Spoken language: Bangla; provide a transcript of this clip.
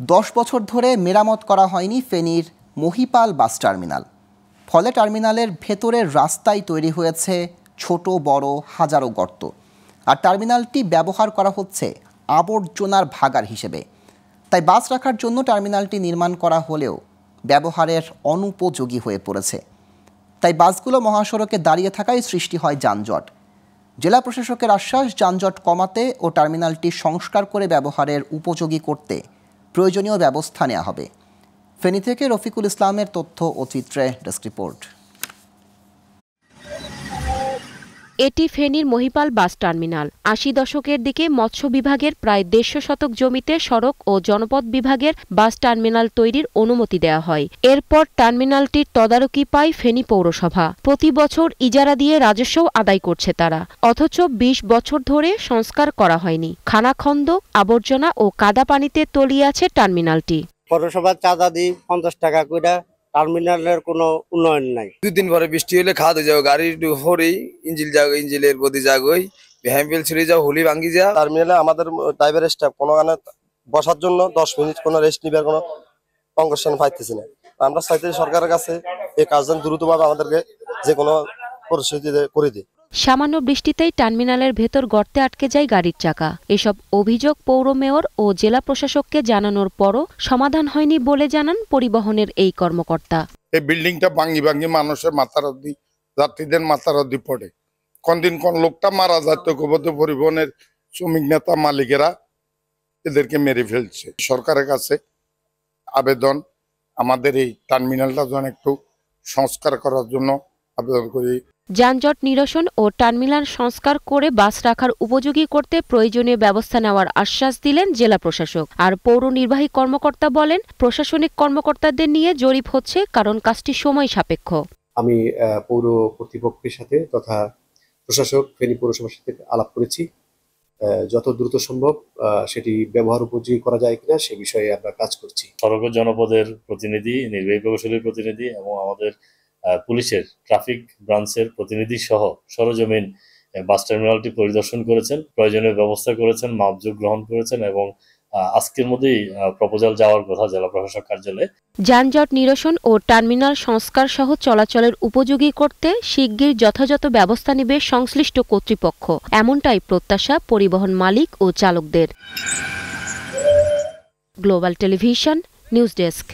10 বছর ধরে মেরামত করা হয়নি ফেনীর মহিপাল বাস টার্মিনাল। ফলে টার্মিনালের ভেতরের রাস্তায় তৈরি হয়েছে ছোট বড় হাজারো গর্ত, আর টার্মিনালটি ব্যবহার করা হচ্ছে আবর্জনার ভাগার হিসেবে। তাই বাস রাখার জন্য টার্মিনালটি নির্মাণ করা হলেও ব্যবহারের অনুপযোগী হয়ে পড়েছে। তাই বাসগুলো মহাসড়কে দাঁড়িয়ে থাকায় সৃষ্টি হয় যানজট। জেলা প্রশাসকের আশ্বাস, যানজট কমাতে ও টার্মিনালটি সংস্কার করে ব্যবহারের উপযোগী করতে প্রয়োজনীয় ব্যবস্থা নেওয়া হবে। ফেনী থেকে রফিকুল ইসলামের তথ্য ও চিত্রে ডেস্ক রিপোর্ট। এটি ফেনীর মহিপাল বাস টার্মিনাল। ৮০ দশকের দিকে মৎস্য বিভাগের প্রায় ১৫০ শতক জমিতে সড়ক ও জনপথ বিভাগের বাস টার্মিনাল তৈরির অনুমতি দেওয়া হয়। এরপর টার্মিনালটির তদারকি পায় ফেনী পৌরসভা। প্রতি বছর ইজারা দিয়ে রাজস্বও আদায় করছে তারা, অথচ ২০ বছর ধরে সংস্কার করা হয়নি। খানাখন্দ, আবর্জনা ও কাদা পানিতে তলিয়ে আছে টার্মিনালটি। পৌরসভার চাঁদা দিই ৫০ টাকা করে, টার্মিনালের কোনো উন্নয়ন নাই। দুদিন পরে বৃষ্টি হলে খাওয়া যাও, গাড়ি হরি ইঞ্জিল যাও, ইঞ্জিলের বদি যাগই ভ্যাম্পেল ছেড়ে যাও, হোলি ভাঙ্গি যাও। টার্মিনালে আমাদের ড্রাইভার স্টাফ কোনো গানে বসার জন্য 10 মিনিট কোনো রেস্ট নিবার কোনো কংগ্রেশন পাইতেছি না। আমরা চাইতে সরকারের কাছে এই কাজটা দ্রুতভাবে আমাদেরকে যে কোনো পরিস্থিতি করে দিই। সামান্য বৃষ্টিতেই টার্মিনালের ভেতর গর্তে আটকে যায় গাড়ির চাকা। এসব অভিযোগ পৌর মেয়র ও জেলা প্রশাসককে জানানোর পরও সমাধান হয়নি বলে জানান পরিবহনের এই কর্মকর্তা। এই বিল্ডিংটা ভাঙি মানুষের মাথার অব্দি, যাত্রীদের মাথার অব্দি পড়ে। কোন দিন কোন লোকটা মারা যায় তো পরিবহনের শ্রমিক নেতা মালিকেরা এদেরকে মেরে ফেলছে। সরকারের কাছে আবেদন, আমাদের এই টার্মিনালটা যেন একটু সংস্কার করার জন্য আবেদন করি। যানজট নিরসন ও টার্মিনাল সংস্কার করে বাস রাখার উপযোগী করতে প্রয়োজনীয় ব্যবস্থা নেওয়ার আশ্বাস দিলেন জেলা প্রশাসক। আর পৌর নির্বাহী কর্মকর্তা বলেন, প্রশাসনিক কর্মকর্তাদের নিয়ে জরিপ হচ্ছে কারণ কাজটি সময় সাপেক্ষ। আমি পৌর কর্তৃপক্ষের সাথে তথা প্রশাসক ফেনী পৌরসভার সাথে আলাপ করেছি। যত দ্রুত সম্ভব সেটি ব্যবহার উপযোগী করা যায় কিনা সে বিষয়ে আমরা কাজ করছি। সড়ক জনপদের প্রতিনিধি, নির্বাহী প্রকৌশলীর প্রতিনিধি এবং আমাদের পুলিশের ট্রাফিক ব্রাঞ্চের প্রতিনিধি সহ সরজমিন বাস টার্মিনালটি পরিদর্শন করেছেন, প্রয়োজনীয় ব্যবস্থা করেছেন, মাপজোক গ্রহণ করেছেন এবং আজকের মধ্যেই প্রপোজাল যাওয়ার কথা জেলা প্রশাসক কার্যালয়ে। যানজট নিরসন ও টার্মিনাল সংস্কার সহ চলাচলের উপযোগী করতে শিগগির যথাযথ ব্যবস্থা নেবে সংশ্লিষ্ট কর্তৃপক্ষ, এমনটাই প্রত্যাশা পরিবহন মালিক ও চালকদের। Global television news desk.